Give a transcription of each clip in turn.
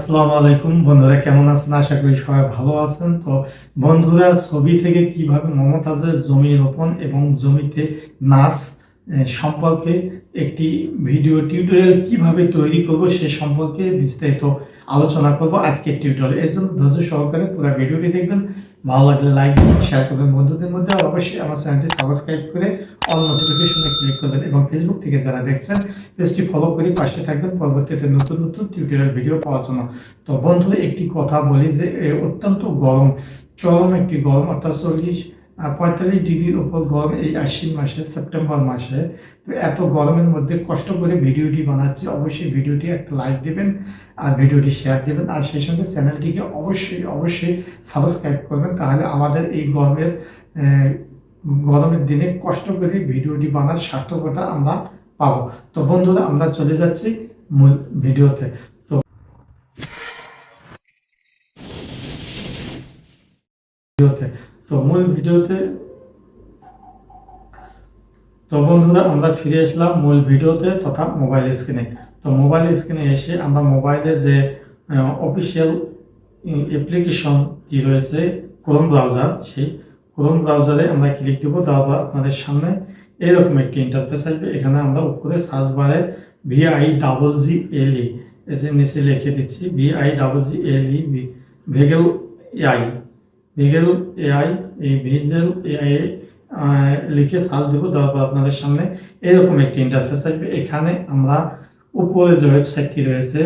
আসসালামু আলাইকুম বন্ধুরা, কেমন আছেন? আশা করি সবাই ভালো আছেন। তো বন্ধুরা, ছবি থেকে কিভাবে মমতাজের জমি রোপণ এবং জমিতে নাচ সম্পর্কে একটি ভিডিও টিউটোরিয়াল কিভাবে তৈরি করব সে সম্পর্কে বিস্তারিত আলোচনা করব আজকের টিউটোরিয়াল। এর জন্য ধৈর্য সহকারে পুরো ভিডিওটি দেখবেন। ভালো লাগলে লাইক দিন, শেয়ার করবেন বন্ধুদের মধ্যে। আর অবশ্যই আমার চ্যানেলটি সাবস্ক্রাইব করে অল নোটিফিকেশনে ক্লিক করবেন এবং ফেসবুক থেকে যারা দেখছেন পেজটি ফলো করে পাশে থাকবেন পরবর্তীতে নতুন নতুন টিউটোরিয়াল ভিডিও পাওয়ার জন্য। তো বন্ধু, একটি কথা বলি যে অত্যন্ত গরম, চরম একটি গরম, অর্থাৎ 45 ডিগ্রির উপর গরম এই আশ্বিন মাসে, সেপ্টেম্বর মাসে। তো এত গরমের মধ্যে কষ্ট করে ভিডিওটি বানাচ্ছি। অবশ্যই ভিডিওটি একটা লাইক দেবেন আর ভিডিওটি শেয়ার দেবেন, আর সেই সঙ্গে চ্যানেলটিকে অবশ্যই সাবস্ক্রাইব করবেন। তাহলে আমাদের এই গরমের দিনে কষ্ট করে ভিডিওটি বানার সার্থকতা আমরা পাবো। তো বন্ধুরা, আমরা চলে যাচ্ছি মূল ভিডিওতে। তো বন্ধুরা, আমরা ফিরে আসলাম মূল ভিডিওতে তথা মোবাইল স্ক্রিনে। তো মোবাইল স্ক্রিনে এসে আমরা মোবাইলে যে অফিসিয়াল অ্যাপ্লিকেশন কি রয়েছে ক্রোম ব্রাউজার, সেই ক্রোম ব্রাউজারে আমরা ক্লিক দেবো। তারপর আপনাদের সামনে এরকম একটি ইন্টারফেস আসবে। এখানে আমরা উপরে সার্চ বারে VIGGLE এই যে নিচে লিখে দিচ্ছি VIGGLE ভেগেল এআই এই ভেগেল এআই লিখে সার্চ দেবো। তারপর আপনাদের সামনে এরকম একটি ইন্টারফেস আসবে। এখানে আমরা উপরে যে ওয়েবসাইটটি রয়েছে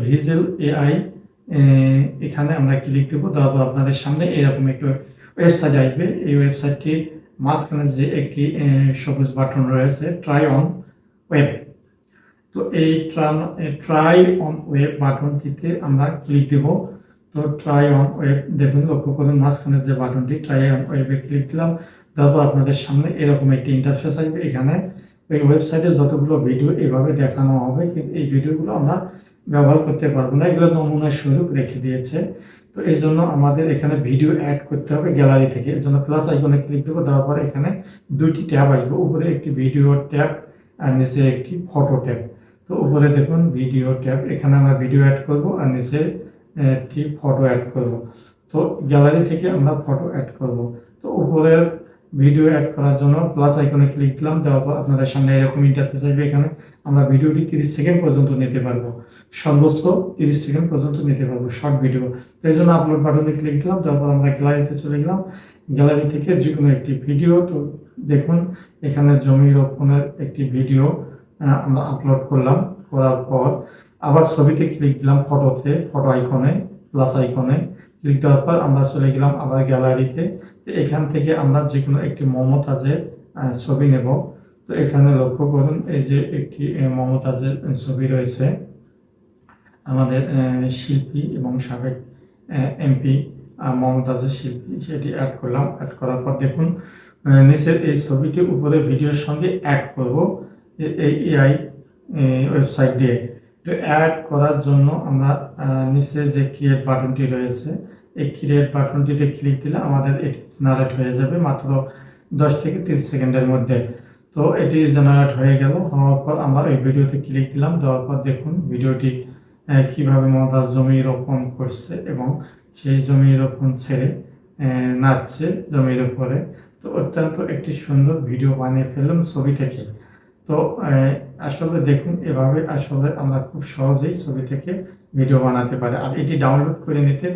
ভিজুয়াল এআই, এখানে আমরা ক্লিক দেবো। তারপর আপনাদের সামনে এরকম একটি ওয়েবসাইট আসবে। এই ওয়েবসাইটটি মাঝখানে যে একটি সবুজ বাটন রয়েছে ট্রাই অন ওয়েব, তো এই ট্রাই অন ওয়েব বাটনটিতে আমরা ক্লিক দেব। তো ট্রাই অন ওয়েব দেখুন, লক্ষ্য করুন মাঝখানে যে বাটনটি ট্রাই অন ওয়েবে ক্লিক দিলাম। তারপর আপনাদের সামনে এরকম একটি ইন্টারফেস আসবে। এখানে এই ওয়েবসাইটে যতগুলো ভিডিও এভাবে দেখানো হবে, কিন্তু এই ভিডিওগুলো আমরা ব্যবহার করতে পারবো না, এগুলো নমুনা স্বরূপ রেখে দিয়েছে। তো এই জন্য আমাদের এখানে ভিডিও অ্যাড করতে হবে গ্যালারি থেকে। এর জন্য প্লাস আইকনে ক্লিক দেবো। তারপর এখানে দুটি ট্যাব আসবে, উপরে একটি ভিডিও ট্যাব আর নিচে একটি ফটো ট্যাব। তো উপরে দেখুন ভিডিও ট্যাব, এখানে আমরা ভিডিও অ্যাড করব আর নিচে একটি ফটো অ্যাড করব। তো গ্যালারি থেকে আমরা ফটো অ্যাড করব। তো উপরে ভিডিও অ্যাড করার জন্য প্লাস আইকনে ক্লিক দিলাম। দেওয়ার পর আপনাদের সামনে এরকম ইন্টারফেস আসবে। এখানে আমরা ভিডিওটি 30 সেকেন্ড পর্যন্ত নিতে পারবো, সর্বোচ্চ 30 সেকেন্ড পর্যন্ত নিতে পারবো শর্ট ভিডিও। তো এই জন্য আপলোড বাটনে ক্লিক দিলাম। তারপর আমরা গ্যালারিতে চলে গেলাম। গ্যালারি থেকে যে কোনো একটি ভিডিও, তো দেখুন এখানে জমি রোপণের একটি ভিডিও আমরা আপলোড করলাম। করার পর আবার ছবিতে ক্লিক দিলাম, ফটো আইকনে প্লাস আইকনে ক্লিক দেওয়ার পর আমরা চলে গেলাম আবার গ্যালারিতে। এখান থেকে আমরা যে কোনো একটি মমতাজের ছবি নেব। তো এখানে লক্ষ্য করুন এই যে একটি মমতাজের ছবি রয়েছে, আমাদের শিল্পী এবং সাবেক এমপি মমতাজের শিল্পী, সেটি অ্যাড করলাম। অ্যাড করার পর দেখুন নিচের এই ছবিটি উপরে ভিডিওর সঙ্গে অ্যাড করব এই এআই ওয়েবসাইট দিয়ে। তো অ্যাড করার জন্য আমরা নিচে যে ক্রিয়েট বাটনটি রয়েছে, এই ক্রিয়েট বাটনটিতে ক্লিক দিলে আমাদের এটি জেনারেট হয়ে যাবে মাত্র 10 থেকে 30 সেকেন্ডের মধ্যে। তো এটি জেনারেট হয়ে গেল। হওয়ার পর আমরা এই ভিডিওতে ক্লিক দিলাম। দেওয়ার পর দেখুন ভিডিওটি কিভাবে মমতাজ জমি রোপণ করছে এবং সেই জমি রোপণ ছেড়ে নাচছে জমির উপরে। তো অত্যন্ত একটি সুন্দর ভিডিও বানিয়ে ফেললাম ছবি থেকে। তো আসলে দেখুন এভাবে আসলে আমরা খুব সহজেই ছবি থেকে ভিডিও বানাতে পারি। আর এটি ডাউনলোড করে নিতে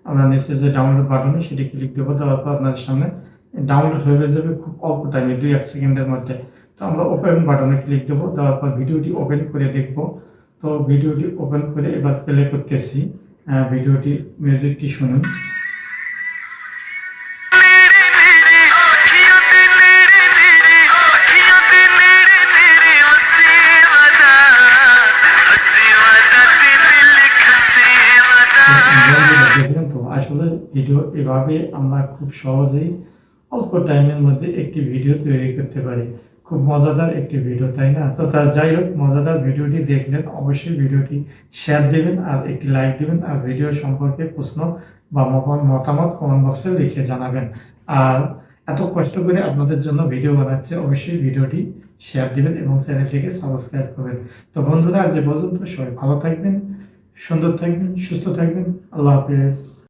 আমরা নিচে যে ডাউনলোড বাটনে সেটি ক্লিক দেবো। দেওয়ার পর আপনার সামনে ডাউনলোড হয়ে যাবে খুব অল্প টাইমে, 2-1 সেকেন্ডের মধ্যে। তো আমরা ওপেন বাটনে ক্লিক দেবো। দেওয়ার পর ভিডিওটি ওপেন করে দেখব। তো ভিডিওটি ওপেন করে এবার প্লে করতেছি। ভিডিওটি মিউজিকটি শুনুন। দেখলেন তো, আসলে ভিডিও এভাবে আমরা খুব সহজেই অল্প টাইমের মধ্যে একটি ভিডিও তৈরি করতে পারি। খুব মজাদার একটি ভিডিও, তাই না? তো যাই হোক, মজাদার ভিডিওটি দেখলেন, অবশ্যই ভিডিওটি শেয়ার দেবেন আর একটি লাইক দেবেন। আর ভিডিও সম্পর্কে প্রশ্ন বা মতামত কমেন্ট বক্সে লিখে জানাবেন। আর এত কষ্ট করে আপনাদের জন্য ভিডিও বানাচ্ছে, অবশ্যই ভিডিওটি শেয়ার দেবেন এবং চ্যানেলটিকে সাবস্ক্রাইব করবেন। তো বন্ধুরা, আজ এ পর্যন্ত, সবাই ভালো থাকবেন, সুন্দর থাকবেন, সুস্থ থাকবেন। আল্লাহ হাফেজ।